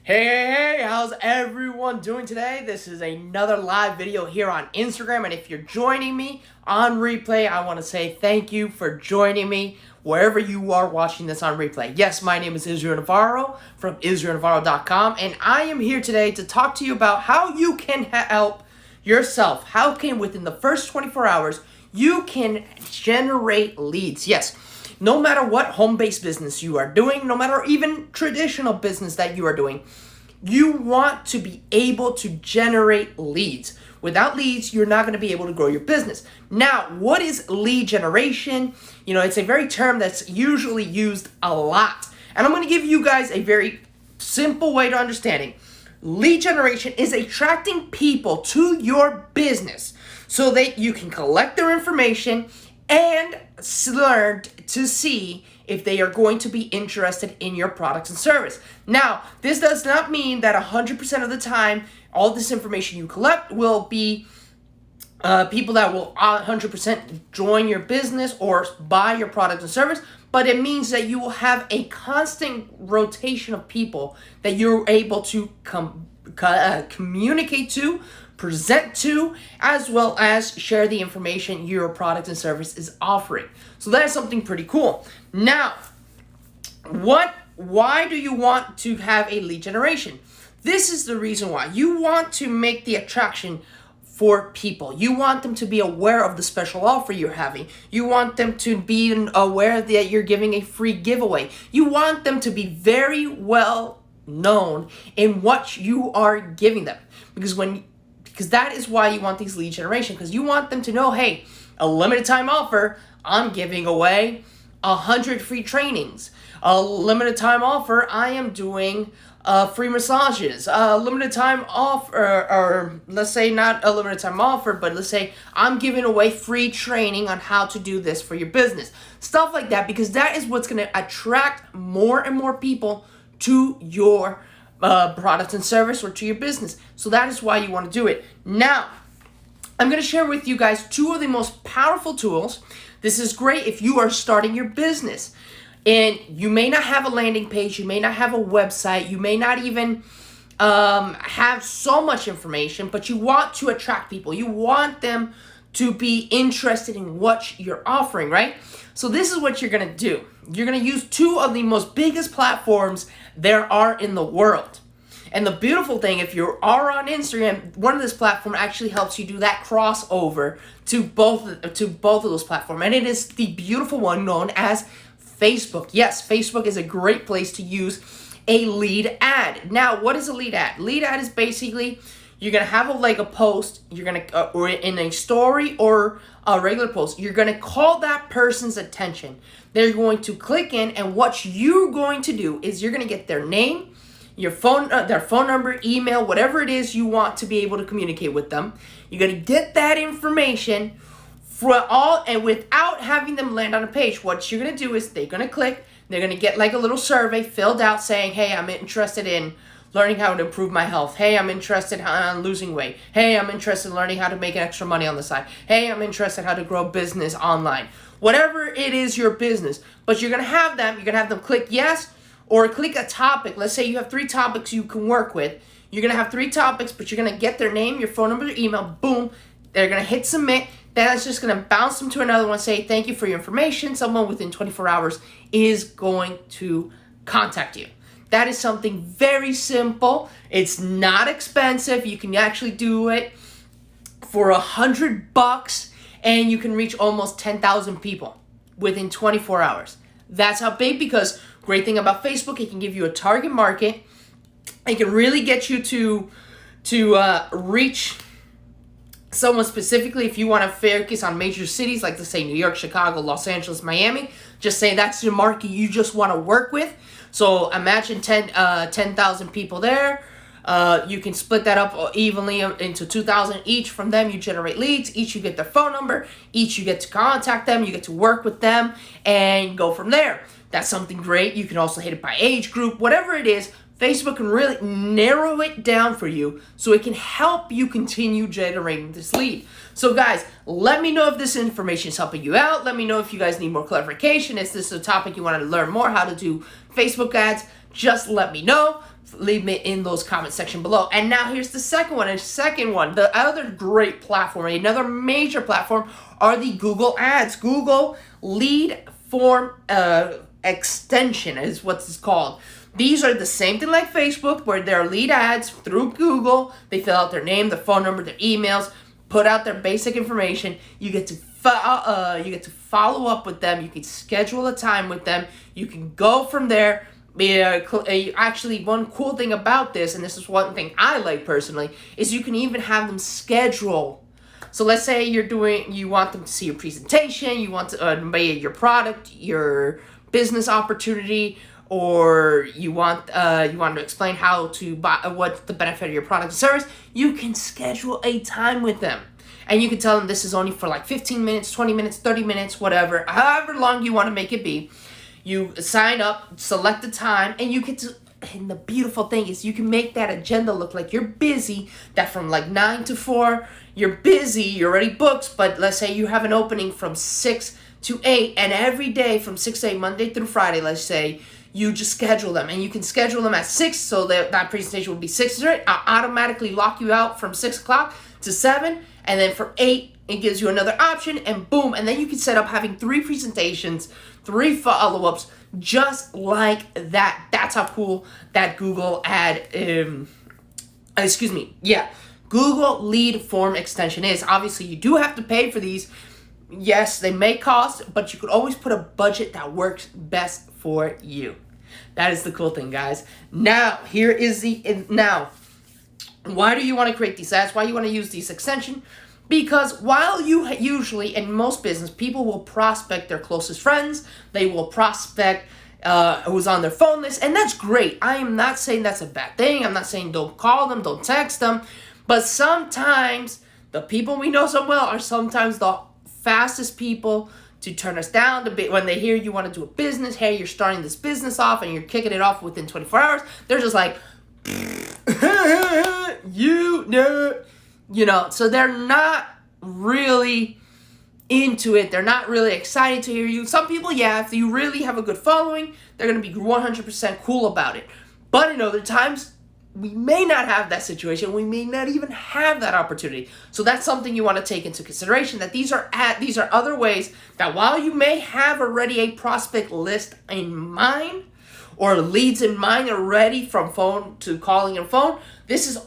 Hey, how's everyone doing today? This is another live video here on Instagram, and if you're joining me on replay, I want to say thank you for joining me wherever you are watching this on replay. Yes, my name is Navarro from IsraelNavarro.com, and I am here today to talk to you about how you can help yourself. How can, within the first 24 hours, you can generate leads. Yes. No matter what home-based business you are doing, no matter even traditional business that you are doing, you want to be able to generate leads. Without leads, you're not going to be able to grow your business. Now, what is lead generation? You know, it's a very term that's usually used a lot. And I'm going to give you guys a very simple way to understanding. Lead generation is attracting people to your business so that you can collect their information and learn to see if they are going to be interested in your products and service. Now, this does not mean that 100% of the time, all this information you collect will be people that will 100% join your business or buy your product and service, but it means that you will have a constant rotation of people that you're able to communicate to, present to, as well as share the information your product and service is offering. So that is something pretty cool. Now, why do you want to have a lead generation? This is the reason why. You want to make the attraction for people. You want them to be aware of the special offer you're having. You want them to be aware that you're giving a free giveaway. You want them to be very well known in what you are giving them. Because that is why you want these lead generation, because you want them to know, hey, a limited time offer, I'm giving away 100 free trainings. A limited time offer, I am doing free massages. A limited time offer, or let's say not a limited time offer, but let's say I'm giving away free training on how to do this for your business. Stuff like that, because that is what's going to attract more and more people to your product and service or to your business. So that is why you want to do it. Now, I'm going to share with you guys two of the most powerful tools. This is great if you are starting your business and you may not have a landing page, you may not have a website, you may not even have so much information, but you want to attract people. You want them to be interested in what you're offering, right? So this is what you're going to do. You're going to use two of the most biggest platforms there are in the world. And the beautiful thing, if you are on Instagram, one of this platform actually helps you do that crossover to both of those platforms. And it is the beautiful one known as Facebook. Yes, Facebook is a great place to use a lead ad. Now, what is a lead ad? Lead ad is basically you're going to have a post, you're going to, or in a story or a regular post, you're going to call that person's attention. They're going to click in, and what you're going to do is you're going to get their name, their phone number, email, whatever it is you want to be able to communicate with them. You're going to get that information and without having them land on a page. What you're going to do is they're going to click, they're going to get like a little survey filled out saying, hey, I'm interested in learning how to improve my health. Hey, I'm interested in losing weight. Hey, I'm interested in learning how to make extra money on the side. Hey, I'm interested in how to grow business online. Whatever it is your business. But you're going to have them click yes or click a topic. Let's say you have 3 topics you can work with. You're going to have 3 topics, but you're going to get their name, your phone number, your email. Boom. They're going to hit submit. Then it's just going to bounce them to another one, say, thank you for your information. Someone within 24 hours is going to contact you. That is something very simple. It's not expensive. You can actually do it for $100 and you can reach almost 10,000 people within 24 hours. That's how big, because great thing about Facebook, it can give you a target market. It can really get you to reach someone specifically. If you want to focus on major cities like, let's say, New York, Chicago, Los Angeles, Miami, just say that's the market you just want to work with. So imagine 10,000 people there. You can split that up evenly into 2,000 each. From them, you generate leads. Each you get their phone number. Each you get to contact them. You get to work with them and go from there. That's something great. You can also hit it by age group. Whatever it is, Facebook can really narrow it down for you so it can help you continue generating this lead. So guys, let me know if this information is helping you out. Let me know if you guys need more clarification. Is this a topic you want to learn more how to do Facebook ads? Just let me know. leave me in those comment section below. And now here's the second one. The other great platform, another major platform, are the Google Ads. Google Lead Form Extension is what it's called. These are the same thing like Facebook, where there are lead ads through Google. They fill out their name, their phone number, their emails, put out their basic information. You get to follow up with them. You can schedule a time with them. You can go from there. Actually, one cool thing about this, and this is one thing I like personally, is you can even have them schedule. So let's say you want them to see your presentation, you want to maybe your product, your business opportunity, or you want to explain how to buy, what's the benefit of your product and service. You can schedule a time with them. And you can tell them this is only for like 15 minutes, 20 minutes, 30 minutes, whatever, however long you want to make it be. You sign up, select the time, and you get to, and the beautiful thing is you can make that agenda look like you're busy, that from like 9 to 4, you're busy, you're already booked, but let's say you have an opening from 6 to 8, and every day from 6 to 8, Monday through Friday, let's say, you just schedule them, and you can schedule them at 6, so that presentation will be 6 to 8. I'll automatically lock you out from 6 o'clock to 7, and then from 8, it gives you another option, and boom, and then you can set up having 3 presentations, 3 follow-ups, just like that. That's how cool that Google Google Lead Form Extension is. Obviously, you do have to pay for these. Yes, they may cost, but you could always put a budget that works best for you. That is the cool thing, guys. Now, why do you want to create these ads? Why you want to use these extension? Because while you usually, in most business, people will prospect their closest friends, they will prospect who's on their phone list, and that's great. I am not saying that's a bad thing. I'm not saying don't call them, don't text them, but sometimes the people we know so well are sometimes the fastest people to turn us down when they hear you want to do a business. Hey, you're starting this business off and you're kicking it off within 24 hours. They're just like, so they're not really into it. They're not really excited to hear you. Some people, if you really have a good following, they're going to be 100% cool about it. But in other times, we may not have that situation. We may not even have that opportunity. So that's something you want to take into consideration, that these are other ways that while you may have already a prospect list in mind or leads in mind already from phone to calling and phone, this is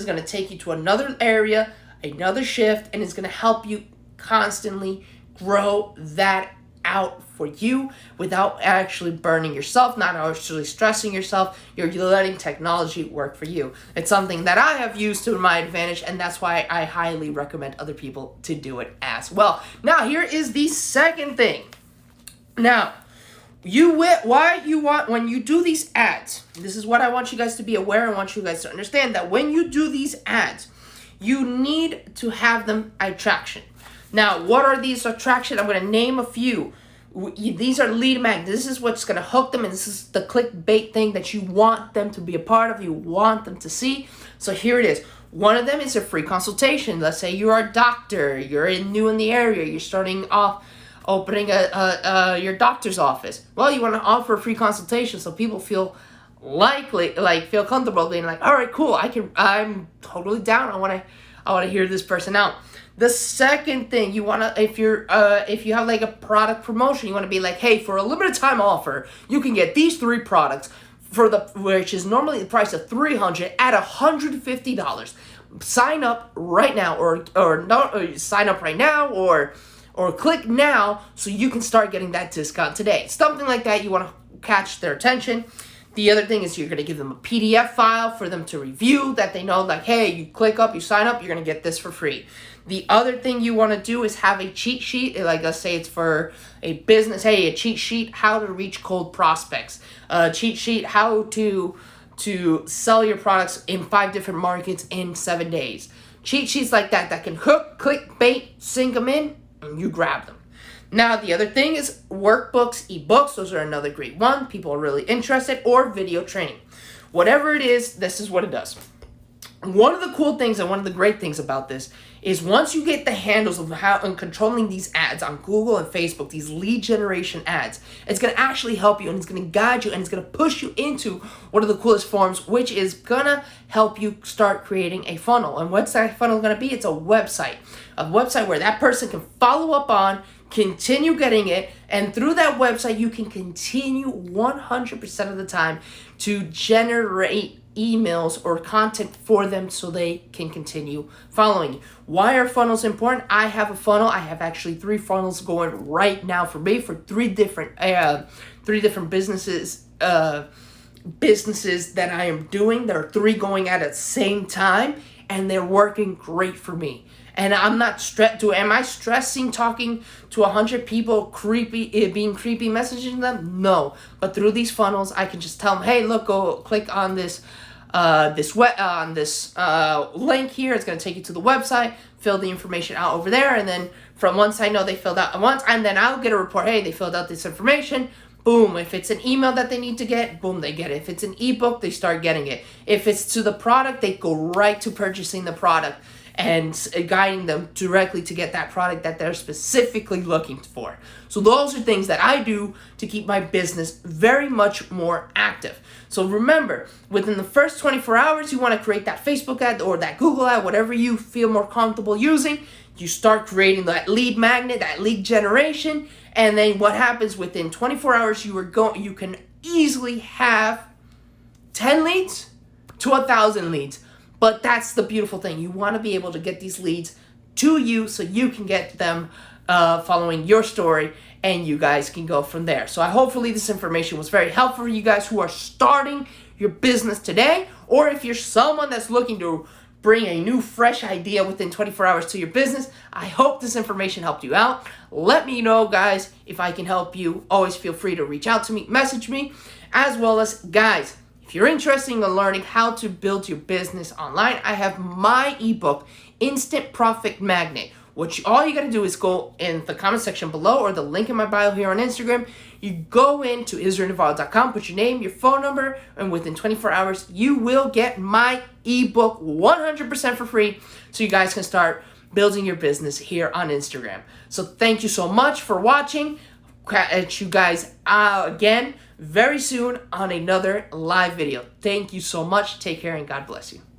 going to take you to another area, another shift, and it's going to help you constantly grow that out for you without actually burning yourself, not actually stressing yourself. You're letting technology work for you. It's something that I have used to my advantage, and that's why I highly recommend other people to do it as well. Now, here is the second thing. Now, when you do these ads, this is what I want you guys to be aware. I want you guys to understand that when you do these ads, you need to have them attraction. Now, what are these attraction? I'm going to name a few. These are lead magnets. This is what's going to hook them, and this is the clickbait thing that you want them to be a part of, you want them to see. So here it is. One of them is a free consultation. Let's say you're a doctor, you're new in the area, you're starting off opening your doctor's office. Well, you want to offer a free consultation so people feel feel comfortable being like, all right, cool, I'm totally down. I want to hear this person out. The second thing you want to, if you have like a product promotion, you want to be like, hey, for a limited time offer, you can get these 3 products which is normally the price of $300 at $150. Sign up right now, or sign up right now, or click now so you can start getting that discount today. Something like that. You want to catch their attention. The other thing is you're going to give them a PDF file for them to review, that they know, like, hey, you click up, you sign up, you're going to get this for free. The other thing you want to do is have a cheat sheet. Like, let's say it's for a business. Hey, a cheat sheet, how to reach cold prospects. A cheat sheet, how to sell your products in 5 different markets in 7 days. Cheat sheets like that can hook, click, bait, sink them in, and you grab them. Now, the other thing is workbooks, ebooks. Those are another great one. People are really interested, or video training. Whatever it is, this is what it does. One of the cool things and one of the great things about this is once you get the handles of how and controlling these ads on Google and Facebook, these lead generation ads, it's going to actually help you and it's going to guide you and it's going to push you into one of the coolest forms, which is going to help you start creating a funnel. And what's that funnel going to be? It's a website where that person can follow up on, continue getting it, and through that website you can continue 100% of the time to generate emails or content for them so they can continue following you. Why are funnels important? I have a funnel. I have actually 3 funnels going right now for me for three different businesses that I am doing. There are 3 going at the same time and they're working great for me. And I'm not am I stressing talking to 100 people, being creepy, messaging them? No. But through these funnels, I can just tell them, hey, look, go click on this link here. It's going to take you to the website. Fill the information out over there. And then from once I know they filled out once, and then I'll get a report, hey, they filled out this information. Boom. If it's an email that they need to get, boom, they get it. If it's an ebook, they start getting it. If it's to the product, they go right to purchasing the product and guiding them directly to get that product that they're specifically looking for. So those are things that I do to keep my business very much more active. So remember, within the first 24 hours, you want to create that Facebook ad or that Google ad, whatever you feel more comfortable using. You start creating that lead magnet, that lead generation, and then what happens within 24 hours, you can easily have 10 leads to 1,000 leads. But that's the beautiful thing. You want to be able to get these leads to you so you can get them following your story and you guys can go from there. So hopefully this information was very helpful for you guys who are starting your business today, or if you're someone that's looking to bring a new fresh idea within 24 hours to your business. I hope this information helped you out. Let me know, guys, if I can help you. Always feel free to reach out to me, message me, as well as, guys, if you're interested in learning how to build your business online, I have my ebook, Instant Profit Magnet, which all you got to do is go in the comment section below or the link in my bio here on Instagram. You go into IsraelNavarro.com, put your name, your phone number, and within 24 hours, you will get my ebook 100% for free so you guys can start building your business here on Instagram. So thank you so much for watching. Catch you guys again very soon on another live video. Thank you so much. Take care and God bless you.